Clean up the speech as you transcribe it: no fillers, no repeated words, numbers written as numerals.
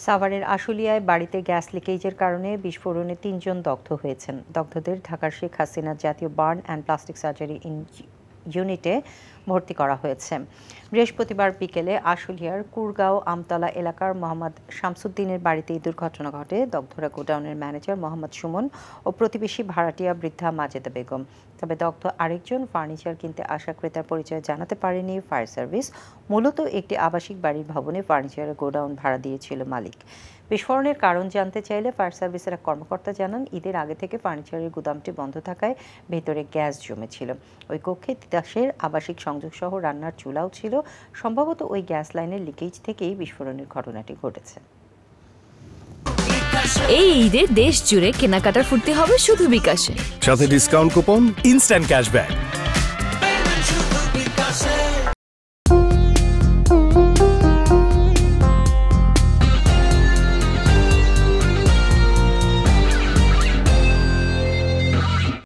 সাভারের আশুলিয়ায় বাড়িতে গ্যাস লিকেজের কারণে বিস্ফোরণে ৩ জন দগ্ধ হয়েছেন। দগ্ধদের ঢাকার শেখ হাসিনা জাতীয় বার্ন অ্যান্ড প্লাস্টিক সার্জারি ইউনিটে ভর্তি করা হয়েছে। বৃহস্পতিবার বিকেলে আশুলিয়ার কুরগাঁও আমতলা এলাকার মোহাম্মদ শামসুদ্দিনের বাড়িতে এই দুর্ঘটনা ঘটে। দগ্ধরা গোডাউনের ম্যানেজার মোহাম্মদ সুমন ও প্রতিবেশী ভাড়াটিয়া বৃদ্ধা মাজেদা বেগম। তবে দগ্ধ আরেকজন ফার্নিচার কিনতে আসা ক্রেতার পরিচয় জানাতে পারেনি ফায়ার সার্ভিস। মূলত একটি আবাসিক বাড়ির ভবনে ফার্নিচারের গোডাউন ভাড়া দিয়েছিল মালিক। বিস্ফোরণের কারণ জানতে চাইলে ফায়ার সার্ভিসের এক কর্মকর্তা জানান, ঈদের আগে থেকে ফার্নিচারের গুদামটি বন্ধ থাকায় ভেতরে গ্যাস জমেছিল। ওই কক্ষে তিতাসের আবাসিক সংযোগ সহ রান্নার চুলাও ছিল। সম্ভবত ওই গ্যাস লাইনের লিকেজ থেকেই বিস্ফোরণের ঘটনাটি ঘটেছে। এই ঈদে দেশ জুড়ে কেনাকাটার ফুর্তি হবে শুধু বিকাশে, সাথে ডিসকাউন্ট কুপন, ইনস্ট্যান্ট ক্যাশব্যাক।